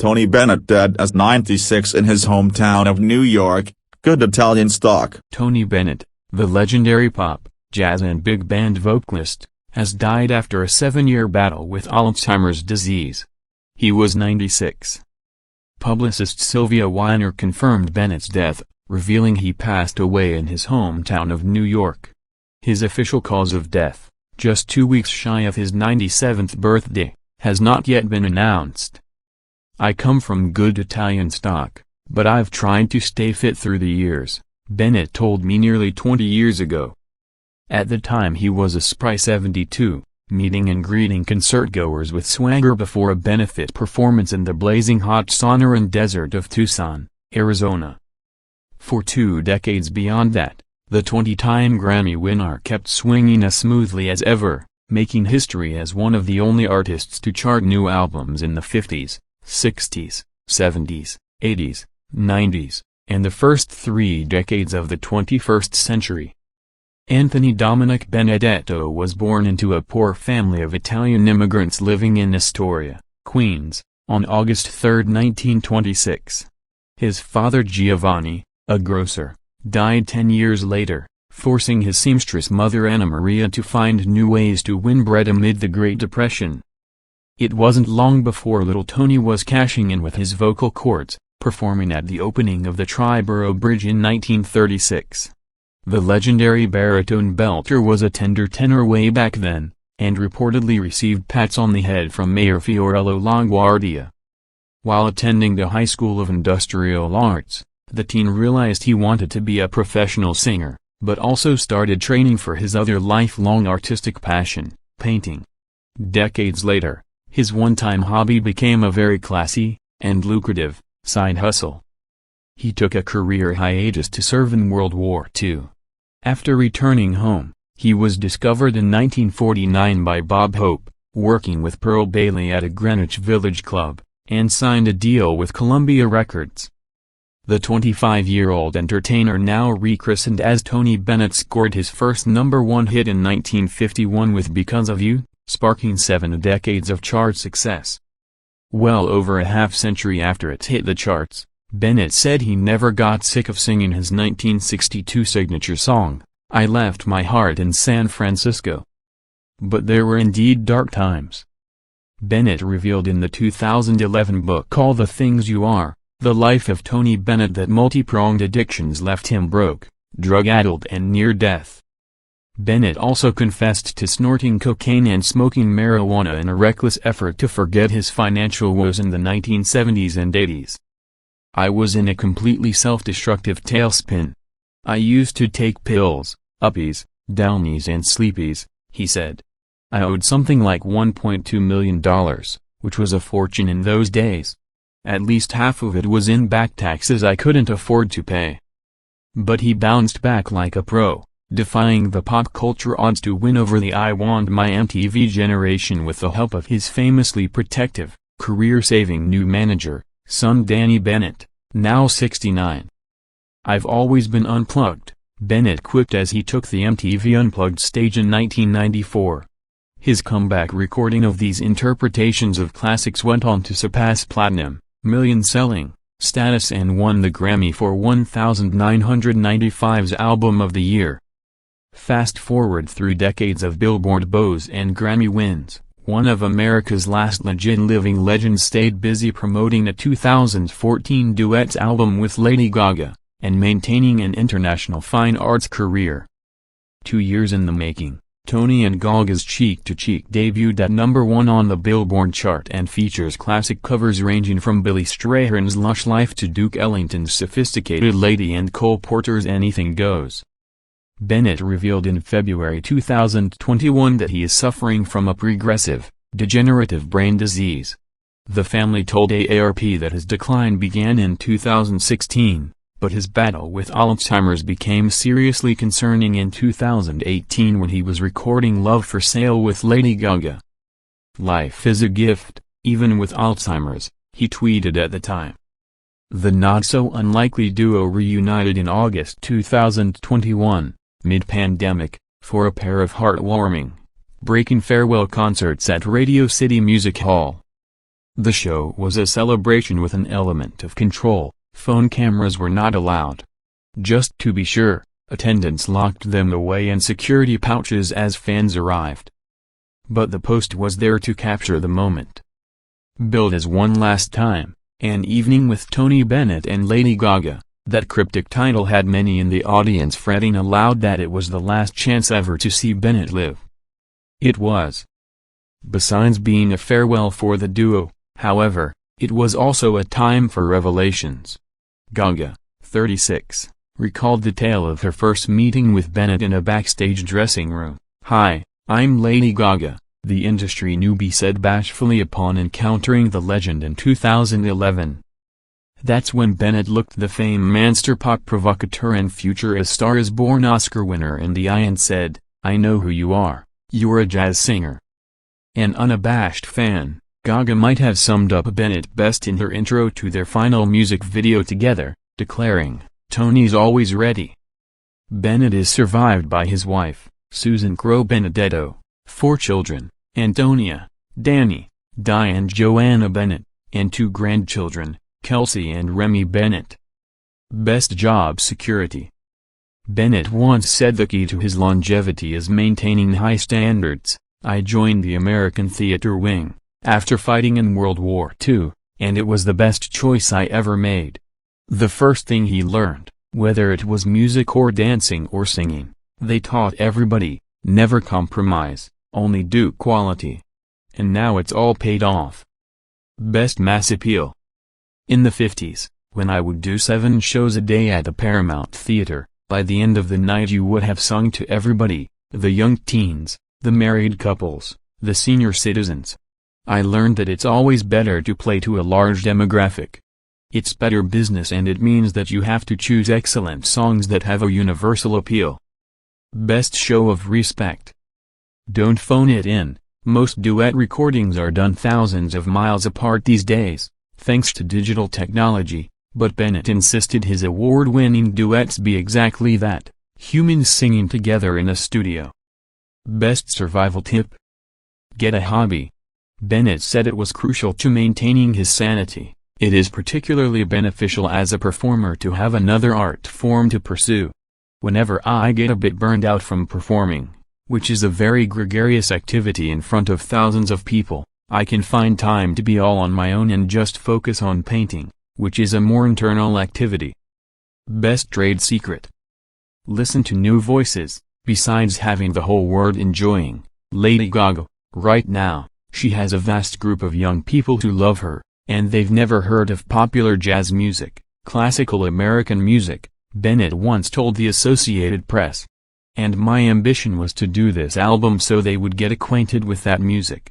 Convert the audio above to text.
Tony Bennett dead at 96 in his hometown of New York. Good Italian stock. Tony Bennett, the legendary pop, jazz and big band vocalist, has died after a 7-year battle with Alzheimer's disease. He was 96. Publicist Sylvia Weiner confirmed Bennett's death, revealing he passed away in his hometown of New York. His official cause of death, just 2 weeks shy of his 97th birthday, has not yet been announced. "I come from good Italian stock, but I've tried to stay fit through the years," Bennett told me nearly 20 years ago. At the time he was a spry 72, meeting and greeting concertgoers with swagger before a benefit performance in the blazing hot Sonoran Desert of Tucson, Arizona. For 2 decades beyond that, the 20-time Grammy winner kept swinging as smoothly as ever, making history as one of the only artists to chart new albums in the 50s, 60s, 70s, 80s, 90s, and the first 3 decades of the 21st century. Anthony Dominic Benedetto was born into a poor family of Italian immigrants living in Astoria, Queens, on August 3, 1926. His father Giovanni, a grocer, died 10 years later, forcing his seamstress mother Anna Maria to find new ways to win bread amid the Great Depression. It wasn't long before little Tony was cashing in with his vocal cords, performing at the opening of the Triborough Bridge in 1936. The legendary baritone belter was a tender tenor way back then, and reportedly received pats on the head from Mayor Fiorello LaGuardia. While attending the High School of Industrial Arts, the teen realized he wanted to be a professional singer, but also started training for his other lifelong artistic passion, painting. Decades later, his one-time hobby became a very classy, and lucrative, side hustle. He took a career hiatus to serve in World War II. After returning home, he was discovered in 1949 by Bob Hope, working with Pearl Bailey at a Greenwich Village club, and signed a deal with Columbia Records. The 25-year-old entertainer, now rechristened as Tony Bennett, scored his first #1 hit in 1951 with Because of You, sparking 7 decades of chart success. Well over a half-century after it hit the charts, Bennett said he never got sick of singing his 1962 signature song, "I Left My Heart in San Francisco." But there were indeed dark times. Bennett revealed in the 2011 book All the Things You Are, The Life of Tony Bennett, that multi-pronged addictions left him broke, drug-addled and near death. Bennett also confessed to snorting cocaine and smoking marijuana in a reckless effort to forget his financial woes in the 1970s and 80s. "I was in a completely self-destructive tailspin. I used to take pills, uppies, downies and sleepies," he said. "I owed something like $1.2 million, which was a fortune in those days. At least half of it was in back taxes I couldn't afford to pay." But he bounced back like a pro, defying the pop culture odds to win over the "I Want My MTV" generation with the help of his famously protective, career-saving new manager, son Danny Bennett, now 69. "I've always been unplugged," Bennett quipped as he took the MTV Unplugged stage in 1994. His comeback recording of these interpretations of classics went on to surpass platinum, million-selling status and won the Grammy for 1995's Album of the Year. Fast forward through decades of Billboard bows and Grammy wins, one of America's last legit living legends stayed busy promoting a 2014 duets album with Lady Gaga, and maintaining an international fine arts career. 2 years in the making, Tony and Gaga's Cheek to Cheek debuted at #1 on the Billboard chart and features classic covers ranging from Billy Strayhorn's Lush Life to Duke Ellington's Sophisticated Lady and Cole Porter's Anything Goes. Bennett revealed in February 2021 that he is suffering from a progressive, degenerative brain disease. The family told AARP that his decline began in 2016, but his battle with Alzheimer's became seriously concerning in 2018 when he was recording Love for Sale with Lady Gaga. "Life is a gift, even with Alzheimer's," he tweeted at the time. The not-so-unlikely duo reunited in August 2021, mid-pandemic, for a pair of heartwarming, breaking farewell concerts at Radio City Music Hall. The show was a celebration with an element of control. Phone cameras were not allowed. Just to be sure, attendants locked them away in security pouches as fans arrived. But the post was there to capture the moment. Billed as One Last Time, An Evening with Tony Bennett and Lady Gaga, that cryptic title had many in the audience fretting aloud that it was the last chance ever to see Bennett live. It was. Besides being a farewell for the duo, however, it was also a time for revelations. Gaga, 36, recalled the tale of her first meeting with Bennett in a backstage dressing room. "Hi, I'm Lady Gaga," the industry newbie said bashfully upon encountering the legend in 2011. That's when Bennett looked the famed monster pop provocateur and future A Star Is Born Oscar winner in the eye and said, "I know who you are, you're a jazz singer." An unabashed fan, Gaga might have summed up Bennett best in her intro to their final music video together, declaring, "Tony's always ready." Bennett is survived by his wife, Susan Crowe Benedetto, 4 children, Antonia, Danny, Di and Joanna Bennett, and 2 grandchildren, Kelsey and Remy Bennett. Best job security. Bennett once said the key to his longevity is maintaining high standards. "I joined the American theater wing, after fighting in World War II, and it was the best choice I ever made." The first thing he learned, whether it was music or dancing or singing, they taught everybody, never compromise, only do quality. And now it's all paid off. Best mass appeal. In the 50s, when I would do 7 shows a day at the Paramount Theater, by the end of the night you would have sung to everybody, the young teens, the married couples, the senior citizens. I learned that it's always better to play to a large demographic. It's better business and it means that you have to choose excellent songs that have a universal appeal. Best show of respect. Don't phone it in. Most duet recordings are done thousands of miles apart these days, thanks to digital technology, but Bennett insisted his award-winning duets be exactly that, humans singing together in a studio. Best survival tip. Get a hobby. Bennett said it was crucial to maintaining his sanity. "It is particularly beneficial as a performer to have another art form to pursue. Whenever I get a bit burned out from performing, which is a very gregarious activity in front of thousands of people, I can find time to be all on my own and just focus on painting, which is a more internal activity." Best trade secret. Listen to new voices. Besides having the whole world enjoying Lady Gaga, right now, she has a vast group of young people who love her, and they've never heard of popular jazz music, classical American music, Bennett once told the Associated Press. "And my ambition was to do this album so they would get acquainted with that music."